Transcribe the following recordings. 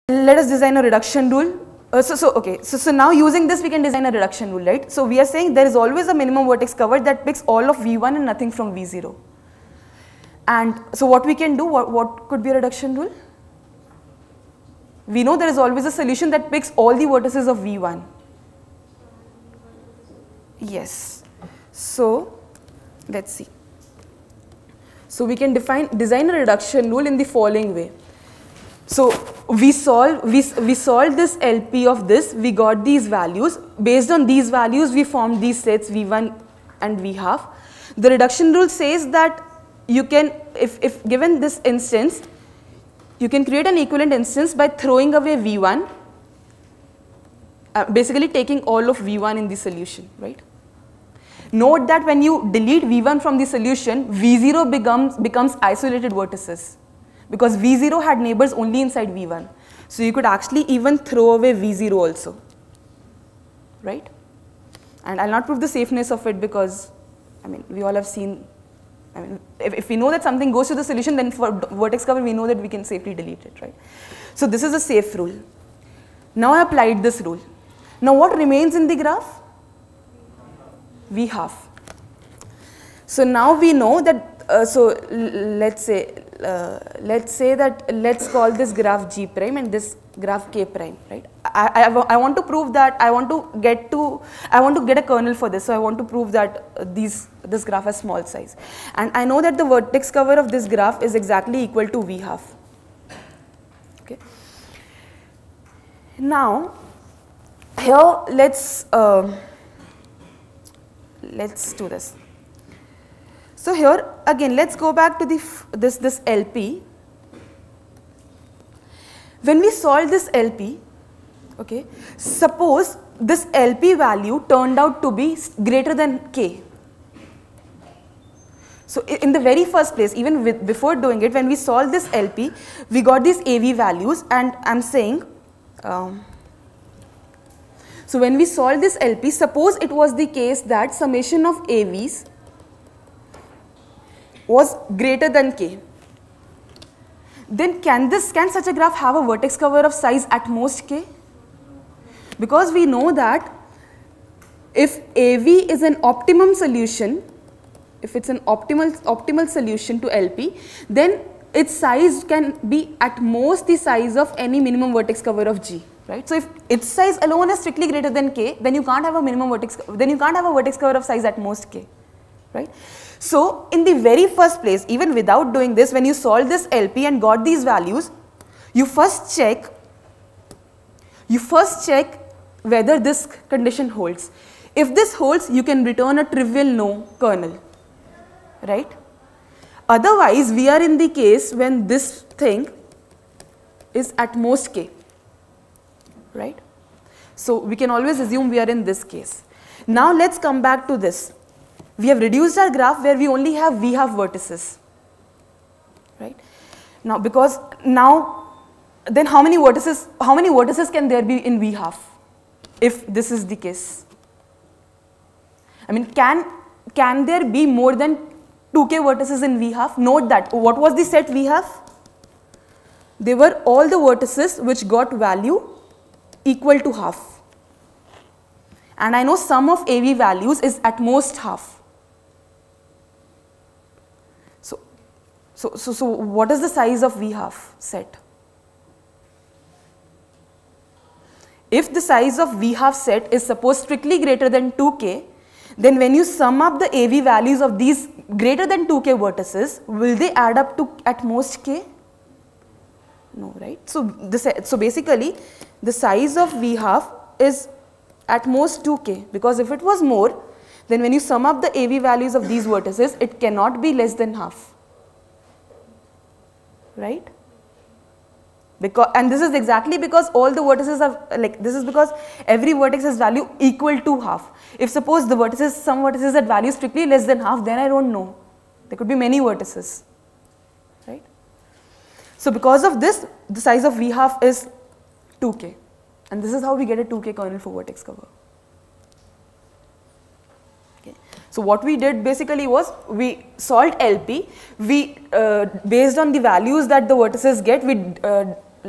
Let us design a reduction rule. So now using this we can design a reduction rule, right? So we are saying there is always a minimum vertex cover that picks all of V1 and nothing from V0. And so what we can do, what could be a reduction rule? We know there is always a solution that picks all the vertices of V1. Yes. So let's see. So we can design a reduction rule in the following way. So we solved this LP of this, we got these values. Based on these values, we formed these sets V1 and V half. The reduction rule says that you can, if given this instance, you can create an equivalent instance by throwing away V1, basically taking all of V1 in the solution, right? Note that when you delete V1 from the solution, V0 becomes isolated vertices, because V0 had neighbors only inside V1. So you could actually even throw away V0 also, right? And I'll not prove the safeness of it because, I mean, we all have seen, I mean, if we know that something goes to the solution, then for vertex cover, we know that we can safely delete it, right? So this is a safe rule. Now I applied this rule. Now what remains in the graph? V half. So now we know that, let's call this graph G prime and this graph K prime, right? I want to prove that, I want to get a kernel for this, so I want to prove that this graph has small size. And I know that the vertex cover of this graph is exactly equal to V half. Okay. Now, here let's do this. So here again, let's go back to this LP. When we solve this LP, okay, suppose this LP value turned out to be greater than K. So in the very first place, even before doing it, when we solve this LP, we got these AV values, and I'm saying, so when we solve this LP, suppose it was the case that summation of AVs was greater than K. Then can such a graph have a vertex cover of size at most K? Because we know that if AV is an optimum solution, if it's an optimal solution to LP, then its size can be at most the size of any minimum vertex cover of G, right? So if its size alone is strictly greater than K, then you can't have a minimum vertex, then you can't have a vertex cover of size at most K, right? So in the very first place, even without doing this, when you solve this LP and got these values, you first check whether this condition holds. If this holds, you can return a trivial no kernel, right? Otherwise, we are in the case when this thing is at most K, right? So we can always assume we are in this case. Now let's come back to this. We have reduced our graph where we only have V half vertices, right? Now then how many vertices can there be in V half if this is the case? I mean, can there be more than 2k vertices in V half? Note that, what was the set V half? They were all the vertices which got value equal to half. And I know sum of AV values is at most half. So what is the size of V half set? If the size of V half set is suppose strictly greater than 2k, then when you sum up the AV values of these greater than 2k vertices, will they add up to at most k? No, right? So basically the size of V half is at most 2k, because if it was more, then when you sum up the AV values of these vertices, it cannot be less than half, right? And this is exactly because all the vertices are this is because every vertex has value equal to half. If suppose some vertices had value strictly less than half, then I don't know. There could be many vertices, right? So because of this, the size of V half is 2k, and this is how we get a 2k kernel for vertex cover. Okay. So what we did basically was we solved LP. We based on the values that the vertices get, we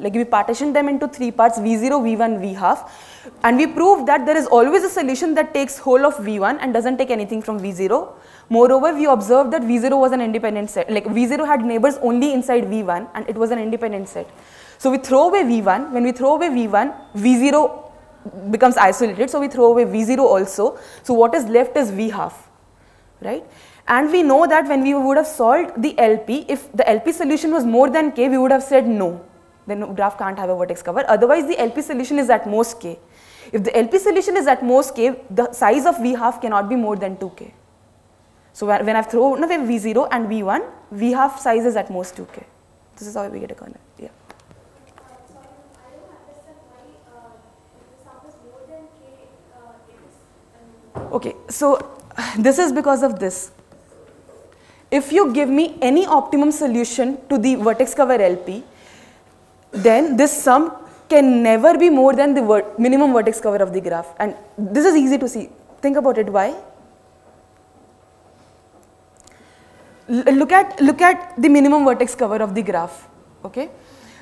like we partitioned them into 3 parts, V0, V1, V half, and we proved that there is always a solution that takes whole of V1 and doesn't take anything from V0. Moreover, we observed that V0 was an independent set, like V0 had neighbors only inside V1 and it was an independent set. So we throw away V1, when we throw away V1, V0 becomes isolated, so we throw away V0 also. So what is left is V half, right? And we know that when we would have solved the LP, if the LP solution was more than K, we would have said no, then graph can't have a vertex cover. Otherwise, the LP solution is at most K. If the LP solution is at most K, the size of V half cannot be more than 2K. So when I've thrown away V0 and V1, V half size is at most 2K. This is how we get a kernel. Yeah. Okay, so this is because of this. If you give me any optimum solution to the vertex cover LP, then this sum can never be more than the minimum vertex cover of the graph. And this is easy to see. Think about it. Why? Look at the minimum vertex cover of the graph. Okay.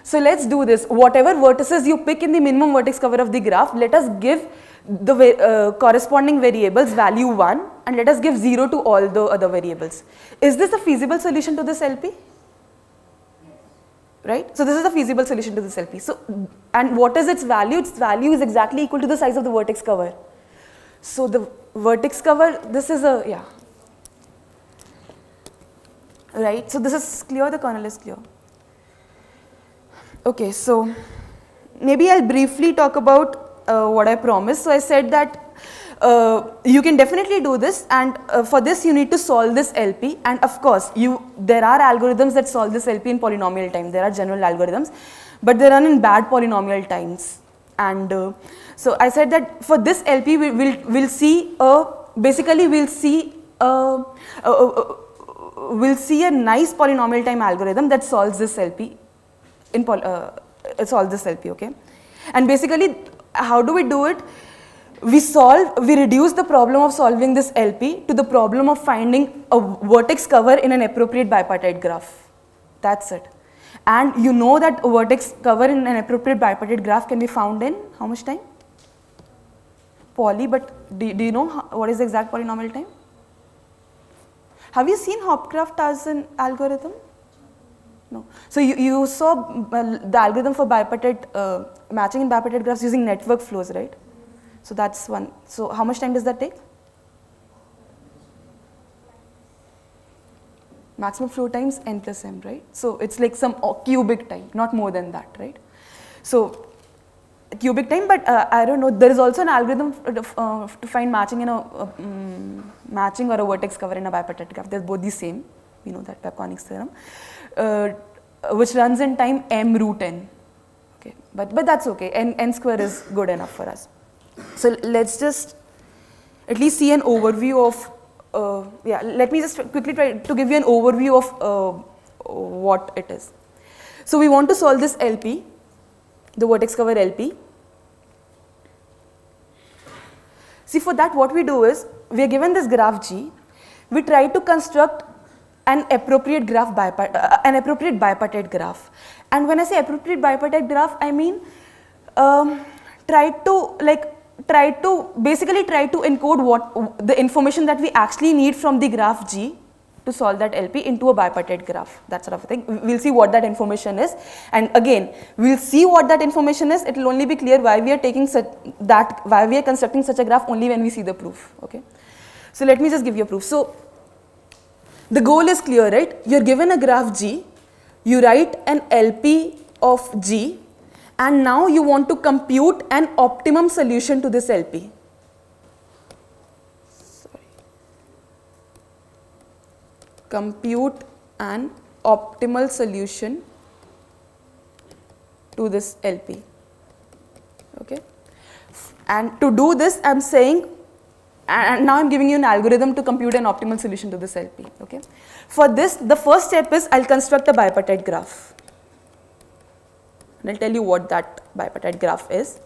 So let's do this. Whatever vertices you pick in the minimum vertex cover of the graph, let us give the corresponding variables value 1 and let us give 0 to all the other variables. Is this a feasible solution to this LP? Right? So this is a feasible solution to this LP. So, and what is its value? Its value is exactly equal to the size of the vertex cover. So the vertex cover, this is a, yeah. Right? So this is clear, the kernel is clear. Okay, so maybe I'll briefly talk about what I promised. So I said that you can definitely do this, and for this you need to solve this LP, and of course there are algorithms that solve this LP in polynomial time. There are general algorithms, but they run in bad polynomial times. And so I said that for this LP we'll see basically we'll see a nice polynomial time algorithm that solves this LP solves this LP, okay? And basically, how do we do it? We reduce the problem of solving this LP to the problem of finding a vertex cover in an appropriate bipartite graph. That's it. And you know that a vertex cover in an appropriate bipartite graph can be found in how much time? Poly, but do you know what is the exact polynomial time? Have you seen Hopcraft as an algorithm? No. So you saw the algorithm for bipartite matching in bipartite graphs using network flows, right? So that's one. So how much time does that take? Maximum flow times n plus m, right? So it's like some cubic time, not more than that, right? So cubic time, but I don't know. There is also an algorithm to find matching in a matching or a vertex cover in a bipartite graph. They're both the same. We know that by Koenig's theorem, which runs in time m root n. Okay, but that's okay. N square is good enough for us. So let's just at least see an overview of. Yeah, let me just quickly try to give you an overview of what it is. So we want to solve this LP, the vertex cover LP. See, for that what we do is, we are given this graph G, we try to construct an appropriate graph an appropriate bipartite graph. And when I say appropriate bipartite graph, I mean basically try to encode what the information that we actually need from the graph G to solve that LP into a bipartite graph, that sort of a thing. We'll see what that information is, and again we'll see what that information is. It will only be clear why we are why we are constructing such a graph only when we see the proof. Okay, so let me just give you a proof. So the goal is clear, right? You're given a graph G, you write an LP of G, and now you want to compute an optimum solution to this LP. Compute an optimal solution to this LP. Okay, and to do this I'm saying, and now I'm giving you an algorithm to compute an optimal solution to this LP. Okay, for this the first step is I'll construct a bipartite graph, and I'll tell you what that bipartite graph is.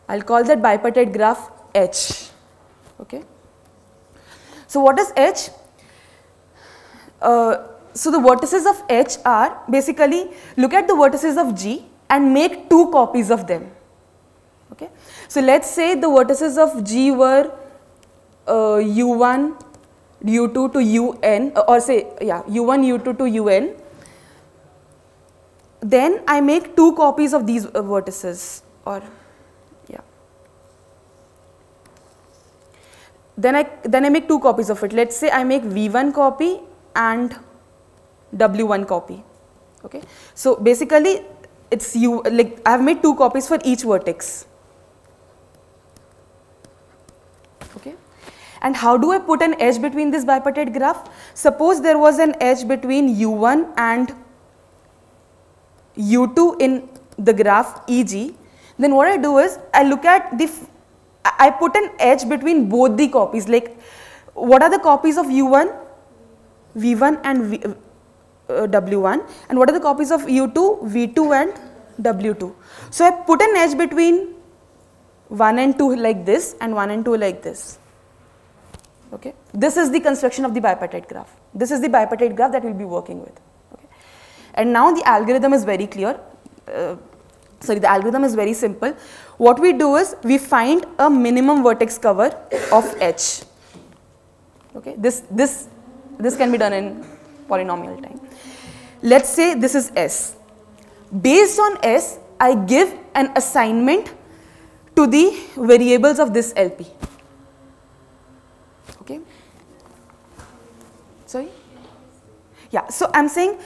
I'll call that bipartite graph H. Okay. So what is H? So the vertices of H are basically, look at the vertices of G and make 2 copies of them. Okay. So let's say the vertices of G were U1, U2 to UN, or say, yeah, U1, U2 to UN. Then I make 2 copies of these vertices, or yeah. Then I make 2 copies of it. Let's say I make V1 copy and W1 copy. Okay. So basically it's like I have made 2 copies for each vertex. Okay. And how do I put an edge between this bipartite graph? Suppose there was an edge between U1 and U2 in the graph EG, then what I do is I look at I put an edge between both the copies, like what are the copies of U1, V1 and W1, and what are the copies of U2, V2 and W2. So I put an edge between 1 and 2 like this and 1 and 2 like this. Okay. This is the construction of the bipartite graph. This is the bipartite graph that we will be working with. Okay. And now the algorithm is very clear. The algorithm is very simple. What we do is we find a minimum vertex cover of H. Okay. This can be done in polynomial time. Let's say this is S. Based on S, I give an assignment to the variables of this LP. Okay. Sorry? Yeah, so I'm saying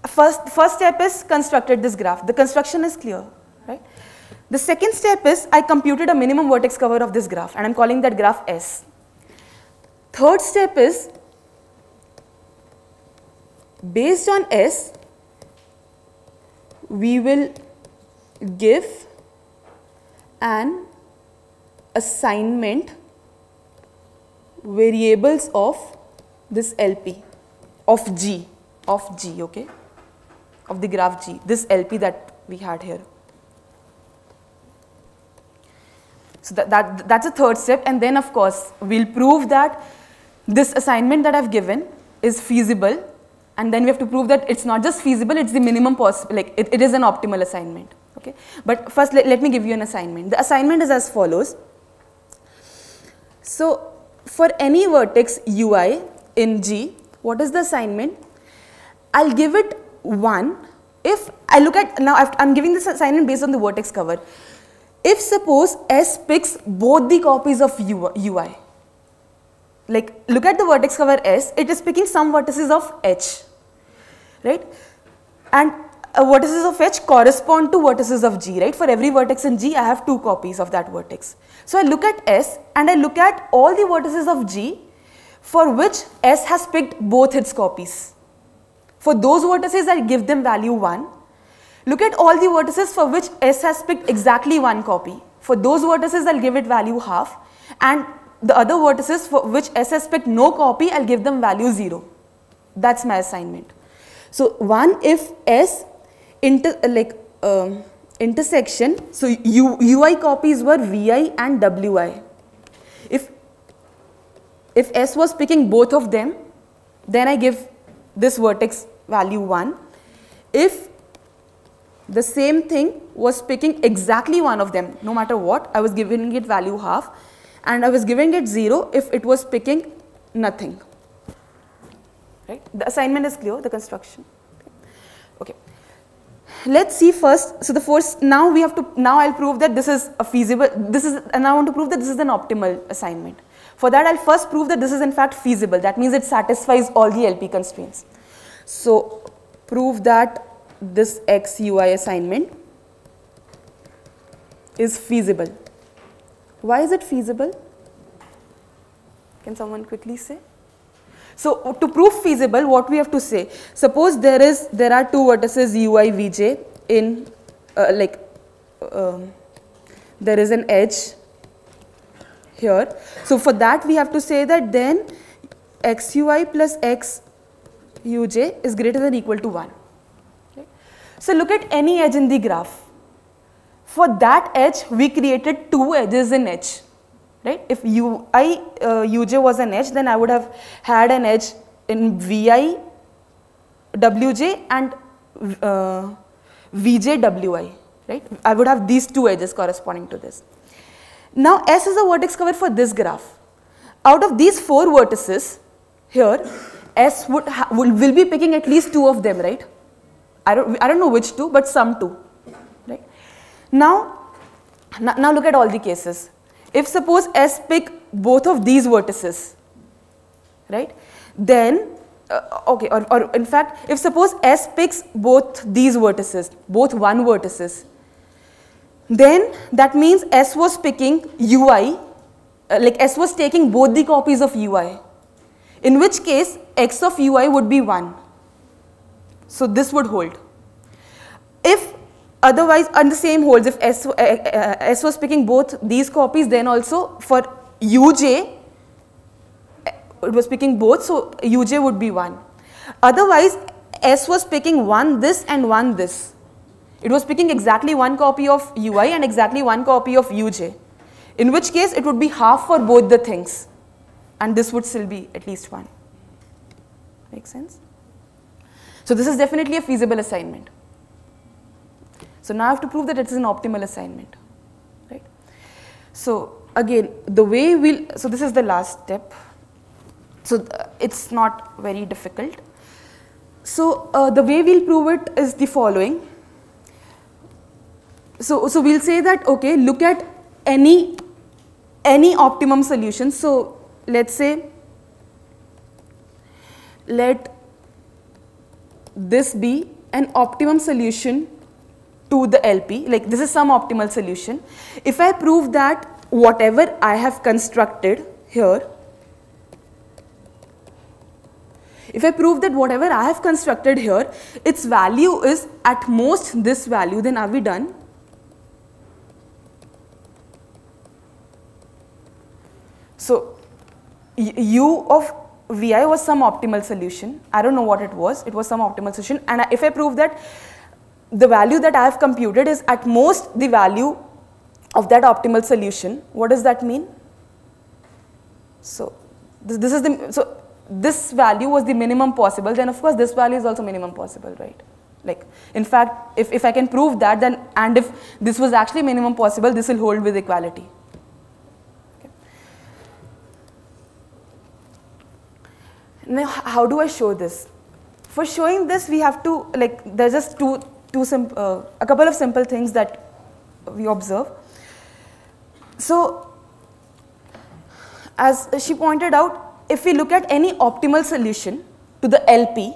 first step is constructed this graph. The construction is clear, right? The second step is I computed a minimum vertex cover of this graph and I'm calling that graph S. Third step is based on S, we will give an assignment variables of this LP of G, okay, of the graph G, this LP that we had here. So that's a third step, and then of course we'll prove that this assignment that I've given is feasible, and then we have to prove that it's not just feasible, it's the minimum possible, like it is an optimal assignment. Okay, but first let me give you an assignment. The assignment is as follows. So for any vertex ui in G, what is the assignment? I'll give it 1 if I look at, now I'm giving this assignment based on the vertex cover. If suppose S picks both the copies of ui, like look at the vertex cover S, it is picking some vertices of H, right? And vertices of H correspond to vertices of G, right? For every vertex in G, I have 2 copies of that vertex. So I look at S and I look at all the vertices of G for which S has picked both its copies. For those vertices, I give them value 1. Look at all the vertices for which S has picked exactly 1 copy. For those vertices, I'll give it value half, and the other vertices for which S has picked no copy, I'll give them value 0. That's my assignment. So 1 if S intersection, so ui copies were vi and wi. If S was picking both of them, then I give this vertex value 1. If the same thing was picking exactly one of them, no matter what, I was giving it value half, and I was giving it 0 if it was picking nothing. Right? The assignment is clear, the construction. Okay. Let's see first. So the first, now we have to, now I'll prove that this is a feasible, and I want to prove that this is an optimal assignment. For that, I'll first prove that this is in fact feasible. That means it satisfies all the LP constraints. So prove that this XUI assignment is feasible. Why is it feasible? Can someone quickly say? So to prove feasible, what we have to say, suppose there are 2 vertices ui vj in there is an edge here. So for that we have to say that then xui plus xuj is greater than or equal to 1. Okay. So look at any edge in the graph. For that edge we created 2 edges in H. Right? If uj was an edge, then I would have had an edge in vi Wj and Vj Wi, right? I would have these two edges corresponding to this. Now S is a vertex cover for this graph. Out of these 4 vertices here, S will be picking at least 2 of them, right? I don't know which 2, but some 2, right? Now look at all the cases. If suppose S pick both of these vertices, right? Then okay, or in fact, if suppose S picks both these vertices, both 1 vertices, then that means S was picking Ui, like S was taking both the copies of Ui, in which case X of Ui would be 1. So this would hold. If otherwise, and the same holds, if S was picking both these copies, then also for Uj, it was picking both, so Uj would be 1. Otherwise, S was picking 1 this and 1 this. It was picking exactly 1 copy of Ui and exactly 1 copy of Uj, in which case it would be half for both the things, and this would still be at least 1. Make sense? So this is definitely a feasible assignment. So now I have to prove that it is an optimal assignment, right? So again, the way so this is the last step. So it's not very difficult. So the way we'll prove it is the following. So we'll say that, okay, look at any optimum solution. So let's say, let this be an optimum solution to the LP, like this is some optimal solution. If I prove that whatever I have constructed here, its value is at most this value, then are we done? So U of Vi was some optimal solution. I don't know what it was some optimal solution, and if I prove that the value that I have computed is at most the value of that optimal solution, what does that mean? So this value was the minimum possible, then of course this value is also minimum possible, right? Like, in fact, if I can prove that, then, and if this was actually minimum possible, this will hold with equality. Okay. Now, how do I show this? For showing this, we have to, like, there's just a couple of simple things that we observe. So, as she pointed out, if we look at any optimal solution to the LP,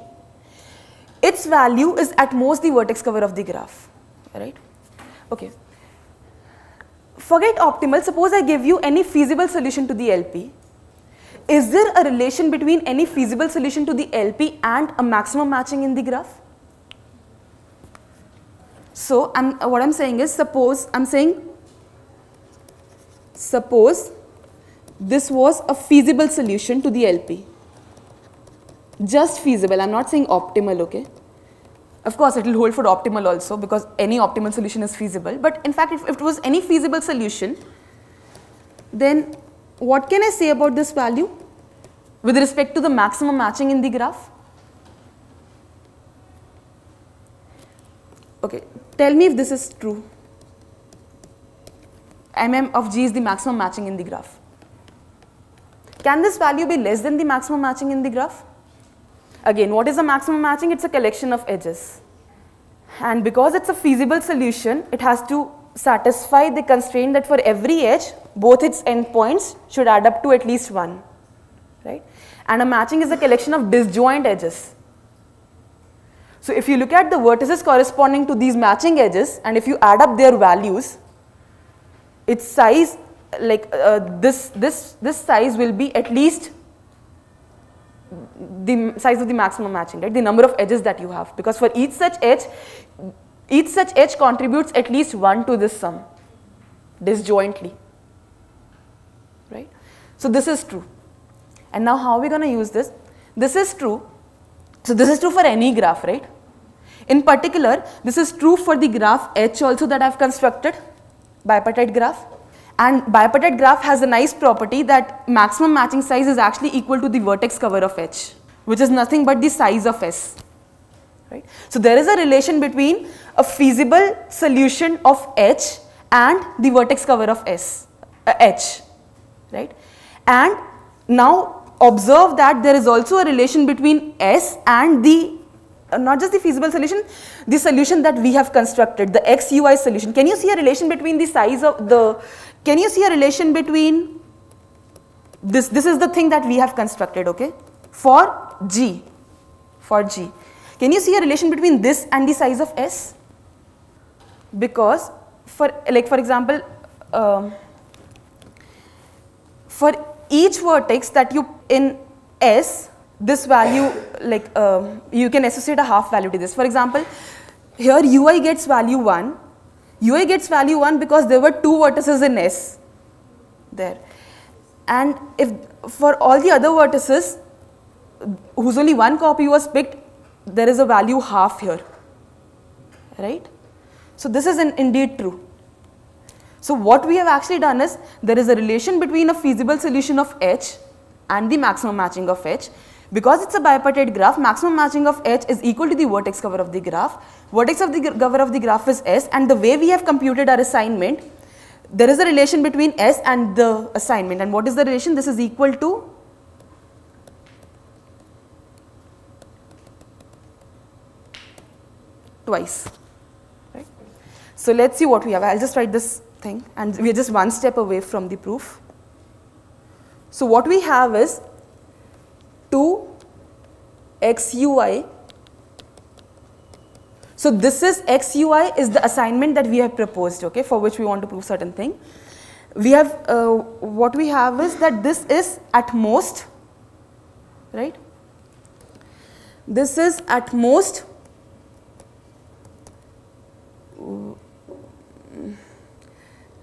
its value is at most the vertex cover of the graph, right? Okay. Forget optimal, suppose I give you any feasible solution to the LP. Is there a relation between any feasible solution to the LP and a maximum matching in the graph? So, what I'm saying is, suppose this was a feasible solution to the LP. Just feasible, I'm not saying optimal, okay? Of course, it will hold for optimal also, because any optimal solution is feasible. But in fact, if it was any feasible solution, then what can I say about this value with respect to the maximum matching in the graph? Okay, tell me if this is true. Mm of G is the maximum matching in the graph. Can this value be less than the maximum matching in the graph? Again, what is the maximum matching? It's a collection of edges. And because it's a feasible solution, it has to satisfy the constraint that for every edge, both its endpoints should add up to at least 1, right? And a matching is a collection of disjoint edges. So if you look at the vertices corresponding to these matching edges, and if you add up their values, its size, like this size will be at least the size of the maximum matching, right? The number of edges that you have, because for each such edge contributes at least 1 to this sum disjointly, right? So this is true. And now how are we going to use this? This is true. So this is true for any graph, right? In particular, this is true for the graph H also that I have constructed, bipartite graph. And bipartite graph has a nice property that maximum matching size is actually equal to the vertex cover of H, which is nothing but the size of S, right? So there is a relation between a feasible solution of H and the vertex cover of H, right? And now observe that there is also a relation between S and the not just the feasible solution, the solution that we have constructed, the XUI solution. Can you see a relation between the size of the, can you see a relation between this is the thing that we have constructed, okay, for G, Can you see a relation between this and the size of S? Because for example, for each vertex that you in S, this value you can associate a half value to this. For example, here UI gets value 1. UI gets value 1 because there were 2 vertices in S there. And if for all the other vertices whose only one copy was picked, there is a value half here, right? So this is indeed true. So what we have actually done is, there is a relation between a feasible solution of H and the maximum matching of H. Because it's a bipartite graph, maximum matching of H is equal to the vertex cover of the graph. Vertex of the cover of the graph is S, and the way we have computed our assignment, there is a relation between S and the assignment. And what is the relation? This is equal to twice, right? So let's see what we have. I'll just write this thing, and we are just one step away from the proof. So what we have is 2XUI. So this is XUI is the assignment that we have proposed, okay, for which we want to prove certain thing. We have, what we have is that this is at most, right? This is at most,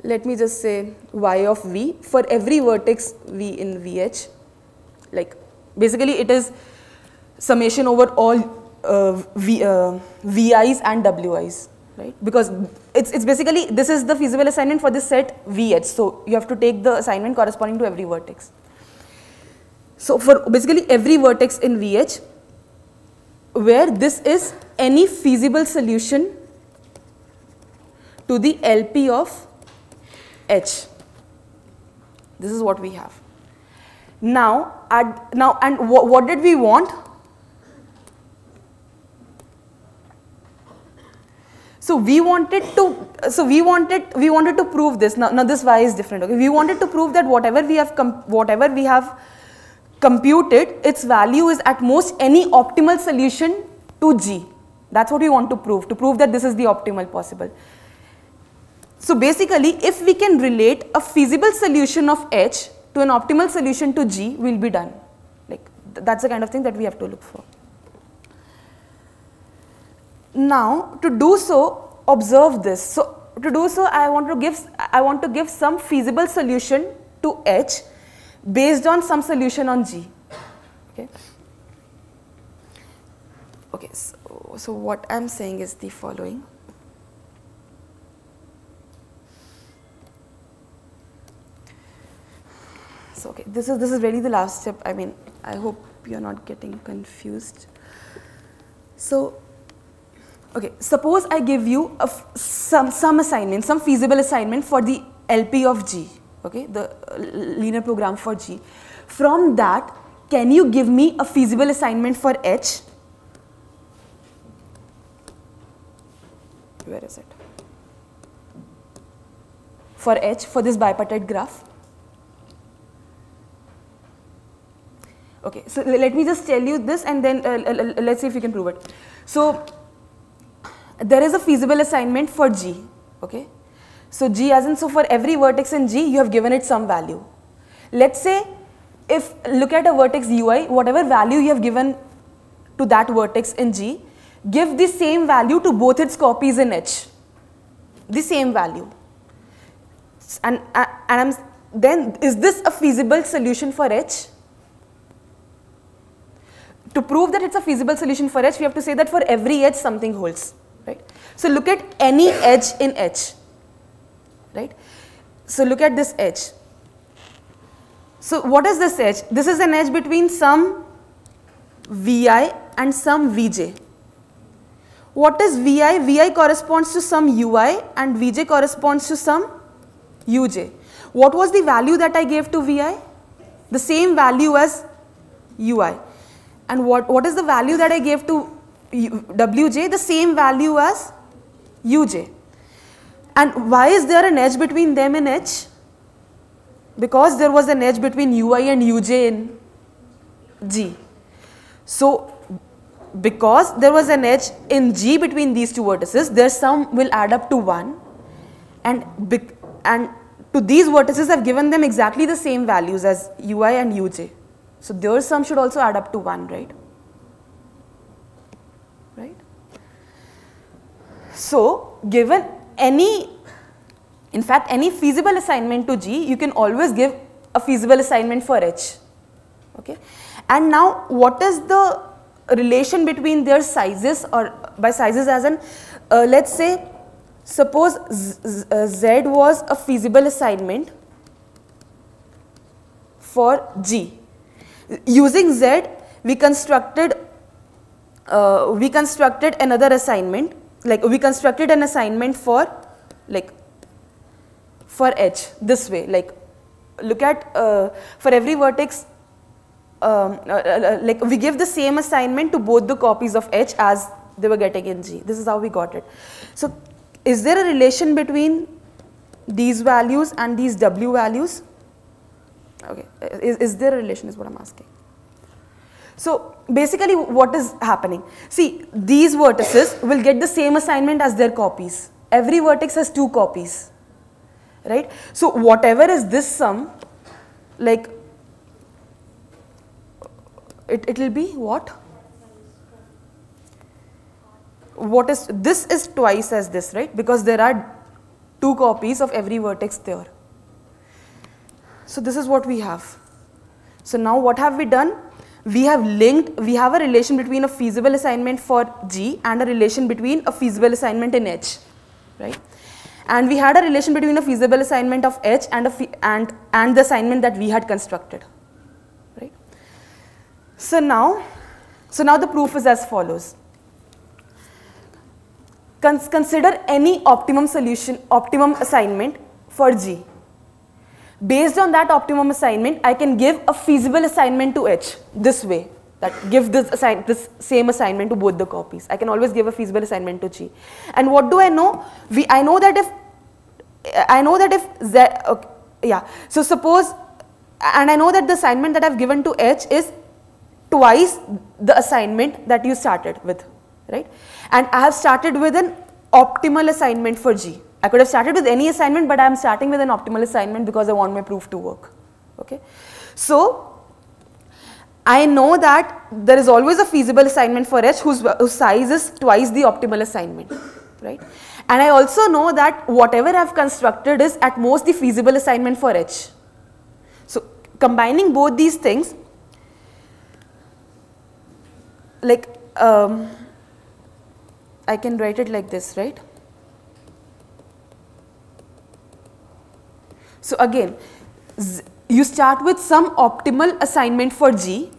let me just say y of v for every vertex v in VH. Like basically it is summation over all VIs and WIs, right? Because it's basically, this is the feasible assignment for this set VH. So you have to take the assignment corresponding to every vertex. So for basically every vertex in VH, where this is any feasible solution to the LP of H. This is what we have. Now, what did we want? So we wanted to prove this. Now this y is different. Okay, we wanted to prove that whatever we have computed, its value is at most any optimal solution to G. That's what we want to prove that this is the optimal possible. So basically, if we can relate a feasible solution of H to an optimal solution to G, we'll be done. Like that's the kind of thing that we have to look for. Now, to do so, observe this. So to do so, I want to give some feasible solution to H based on some solution on G. Okay. Okay. So what I'm saying is the following. So okay, this is really the last step. I mean, I hope you're not getting confused. So, okay, suppose I give you some assignment, some feasible assignment for the LP of G, okay, the linear program for G. From that, can you give me a feasible assignment for H? Where is it? For H, for this bipartite graph. Okay, so let me just tell you this, and then let's see if you can prove it. So there is a feasible assignment for G, okay. So G as in, so for every vertex in G, you have given it some value. Let's say, if look at a vertex UI, whatever value you have given to that vertex in G, give the same value to both its copies in H, the same value. And then is this a feasible solution for H? To prove that it's a feasible solution for H, we have to say that for every edge something holds, right? So look at any edge in H, right? So look at this edge. So what is this edge? This is an edge between some Vi and some Vj. What is Vi? Vi corresponds to some Ui and Vj corresponds to some Uj. What was the value that I gave to Vi? The same value as Ui. And what is the value that I gave to Wj? The same value as Uj. And why is there an edge between them in H? Because there was an edge between Ui and Uj in G. So, because there was an edge in G between these two vertices, their sum will add up to 1, and to these vertices I have given them exactly the same values as Ui and Uj. So, their sum should also add up to 1, right? Right? So, given any feasible assignment to G, you can always give a feasible assignment for H. Okay? And now, what is the relation between their sizes, or by sizes as in, let's say, suppose Z was a feasible assignment for G. Using Z, we constructed another assignment, like we constructed an assignment for H this way, like look at for every vertex, like we give the same assignment to both the copies of H as they were getting in G. This is how we got it. So, is there a relation between these values and these W values? Okay, is there a relation is what I am asking. So, basically what is happening? See, these vertices will get the same assignment as their copies. Every vertex has 2 copies, right? So, whatever is this sum, like it will be what? What is this is twice as this, right? Because there are 2 copies of every vertex there. So, this is what we have. So, now what have we done? We have a relation between a feasible assignment for G and a relation between a feasible assignment in H, right? And we had a relation between a feasible assignment of H and the assignment that we had constructed, right? So now the proof is as follows. Consider any optimum assignment for G. Based on that optimum assignment, I can give a feasible assignment to H this way, that give this same assignment to both the copies. I can always give a feasible assignment to G. And what do I know? I know that if Z, okay, yeah. So suppose, and I know that the assignment that I have given to H is twice the assignment that you started with, right? And I have started with an optimal assignment for G. I could have started with any assignment, but I am starting with an optimal assignment because I want my proof to work. Okay. So, I know that there is always a feasible assignment for H whose size is twice the optimal assignment, right? And I also know that whatever I have constructed is at most the feasible assignment for H. So, combining both these things, like I can write it like this, right? So again, you start with some optimal assignment for G,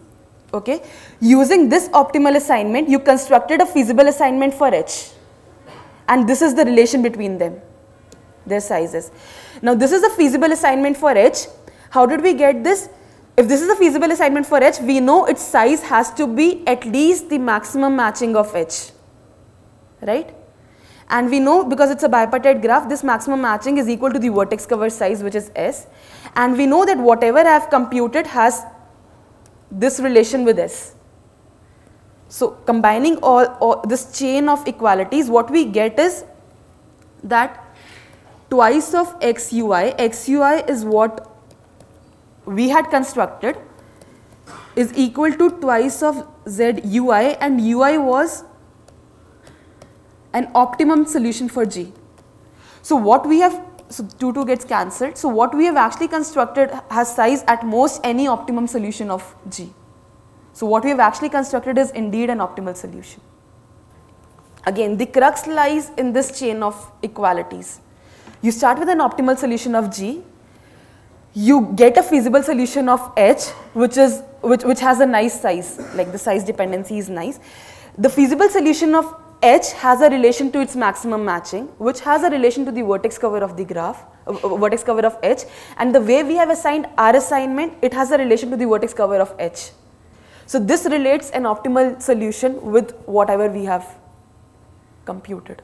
okay? Using this optimal assignment, you constructed a feasible assignment for H, and this is the relation between them, their sizes. Now this is a feasible assignment for H. How did we get this? If this is a feasible assignment for H, we know its size has to be at least the maximum matching of H, right? And we know, because it's a bipartite graph, this maximum matching is equal to the vertex cover size, which is S. And we know that whatever I have computed has this relation with S. So, combining all this chain of equalities, what we get is that twice of xui is what we had constructed, is equal to twice of zui, and ui was an optimum solution for G. So what we have, so 2 gets cancelled. So what we have actually constructed has size at most any optimum solution of G. So what we have actually constructed is indeed an optimal solution. Again, the crux lies in this chain of equalities. You start with an optimal solution of G, you get a feasible solution of H, which has a nice size, like the size dependency is nice. The feasible solution of H has a relation to its maximum matching, which has a relation to the vertex cover of the graph, vertex cover of H, and the way we have assigned our assignment, it has a relation to the vertex cover of H. So this relates an optimal solution with whatever we have computed.